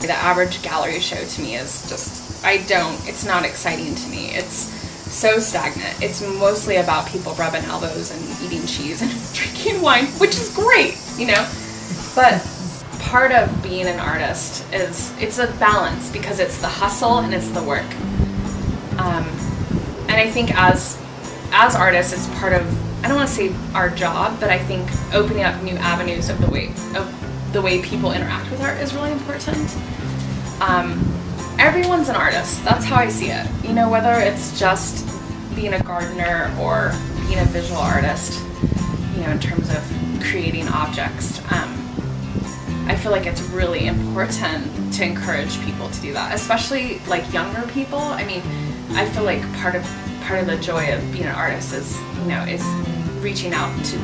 The average gallery show to me is just, it's not exciting to me. It's so stagnant. It's mostly about people rubbing elbows and eating cheese and drinking wine, which is great, you know? But part of being an artist it's a balance, because it's the hustle and it's the work. And I think as artists, it's part of, I don't want to say our job, but I think opening up new avenues of the way people interact with art is really important. Everyone's an artist. That's how I see it. You know, whether it's just being a gardener or being a visual artist, you know, in terms of creating objects. I feel like it's really important to encourage people to do that, especially like younger people. I mean, I feel like part of the joy of being an artist is, you know, is reaching out to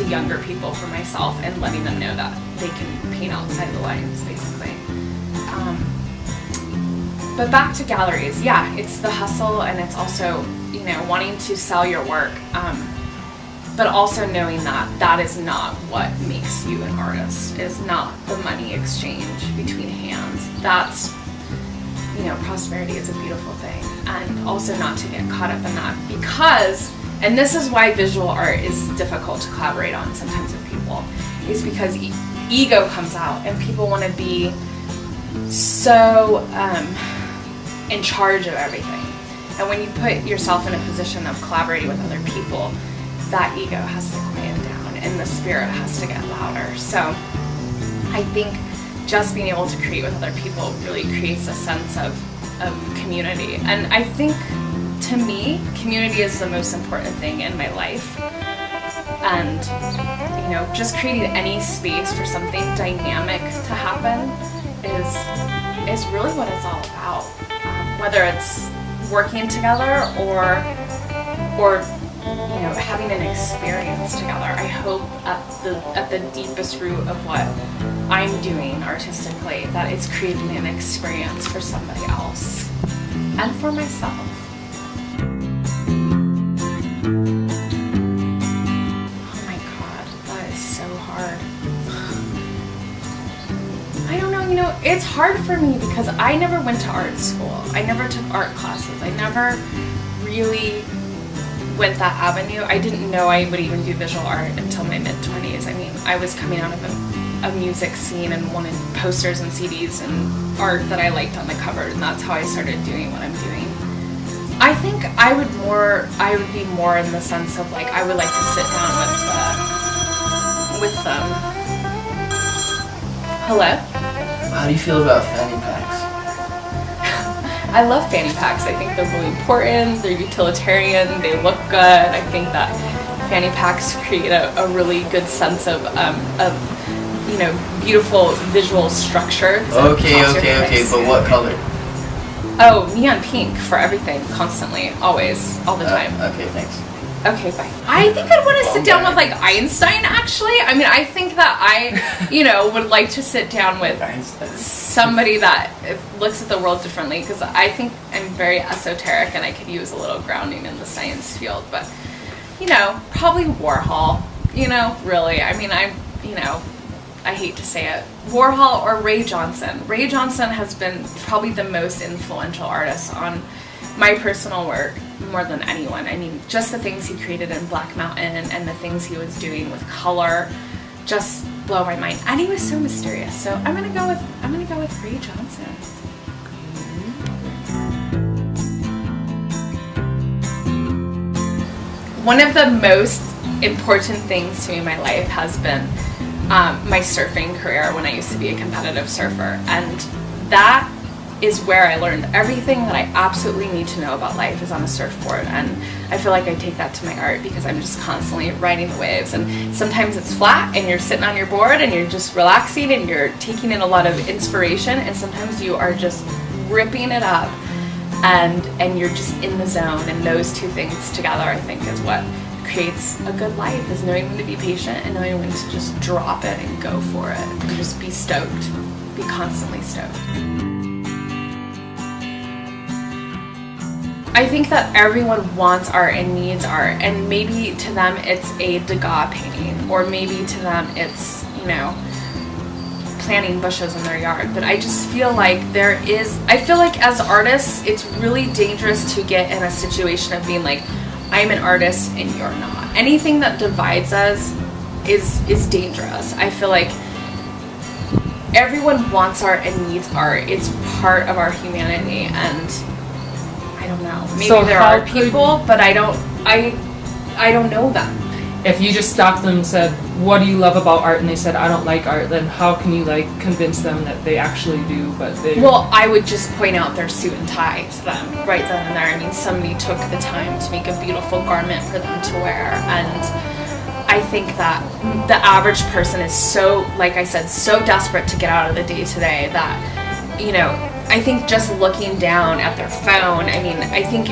younger people, for myself, and letting them know that they can paint outside the lines, basically. But back to galleries, yeah, it's the hustle, and it's also, you know, wanting to sell your work, but also knowing that that is not what makes you an artist, is not the money exchange between hands. That's, you know, prosperity is a beautiful thing, and also not to get caught up in that, because, and this is why visual art is difficult to collaborate on sometimes with people, is because ego comes out and people want to be so in charge of everything. And when you put yourself in a position of collaborating with other people, that ego has to quiet down and the spirit has to get louder. So I think just being able to create with other people really creates a sense of community. And I think, to me, community is the most important thing in my life. And, you know, just creating any space for something dynamic to happen is really what it's all about. Whether it's working together or you know, having an experience together. I hope at the deepest root of what I'm doing artistically, that it's creating an experience for somebody else and for myself. Oh my God, that is so hard. I don't know, you know, it's hard for me because I never went to art school. I never took art classes. I never really went that avenue. I didn't know I would even do visual art until my mid-20s. I mean, I was coming out of a music scene and wanted posters and CDs and art that I liked on the cover, and that's how I started doing what I'm doing. I think I would be more in the sense of, like, I would like to sit down with hello? How do you feel about fanny packs? I love fanny packs. I think they're really important, they're utilitarian, they look good. I think that fanny packs create a really good sense of you know, beautiful visual structure. Okay, but what color? Oh, neon pink for everything, constantly, always, all the time. Okay, thanks. Okay, bye. I think I'd want to sit down with, like, Einstein, actually. I mean, I think that I, you know, would like to sit down with somebody that looks at the world differently, because I think I'm very esoteric and I could use a little grounding in the science field. But, you know, probably Warhol, you know, really. I mean, you know, I hate to say it. Warhol or Ray Johnson. Ray Johnson has been probably the most influential artist on my personal work, more than anyone. I mean, just the things he created in Black Mountain and the things he was doing with color just blow my mind. And he was so mysterious. So I'm gonna go with Ray Johnson. One of the most important things to me in my life has been my surfing career, when I used to be a competitive surfer, and that is where I learned everything that I absolutely need to know about life, is on a surfboard. And I feel like I take that to my art, because I'm just constantly riding the waves, and sometimes it's flat and you're sitting on your board and you're just relaxing and you're taking in a lot of inspiration, and sometimes you are just ripping it up and you're just in the zone. And those two things together, I think, is what creates a good life, is knowing when to be patient and knowing when to just drop it and go for it and just be stoked, be constantly stoked. I think that everyone wants art and needs art, and maybe to them it's a Degas painting, or maybe to them it's, you know, planting bushes in their yard, but I just feel like I feel like as artists, it's really dangerous to get in a situation of being like, I'm an artist and you're not. Anything that divides us is dangerous. I feel like everyone wants art and needs art. It's part of our humanity, and I don't know. Maybe So there how are people, but I don't know them. If you just stopped them and said, what do you love about art? And they said, I don't like art, then how can you like convince them that they actually do, but they... Well, I would just point out their suit and tie to them right then and there. I mean, somebody took the time to make a beautiful garment for them to wear, and I think that the average person is so, like I said, so desperate to get out of the day-to-day that, you know, I think just looking down at their phone, I mean, I think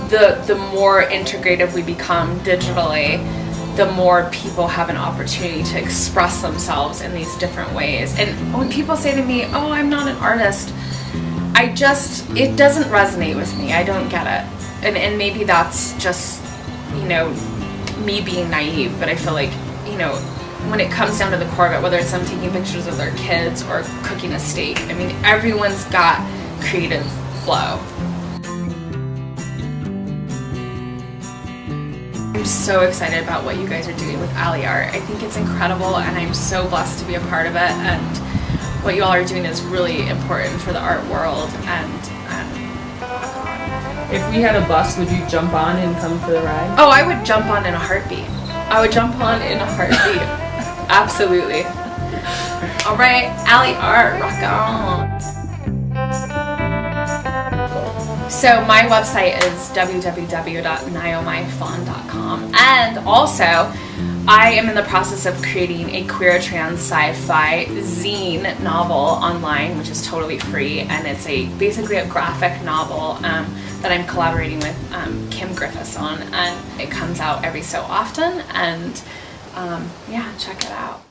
the more integrated we become digitally, the more people have an opportunity to express themselves in these different ways. And when people say to me, oh, I'm not an artist, it doesn't resonate with me. I don't get it. And maybe that's just, you know, me being naive, but I feel like, you know, when it comes down to the core of it, whether it's them taking pictures of their kids or cooking a steak, I mean, everyone's got creative flow. I'm so excited about what you guys are doing with Alley Art. I think it's incredible, and I'm so blessed to be a part of it, and what you all are doing is really important for the art world. And If we had a bus, would you jump on and come for the ride? oh, I would jump on in a heartbeat. I would jump on in a heartbeat. Absolutely. All right, Alley Art, rock on. So my website is www.niomifawn.com, and also I am in the process of creating a queer trans sci-fi zine novel online, which is totally free, and it's basically a graphic novel that I'm collaborating with Kim Griffiths on, and it comes out every so often, and yeah, check it out.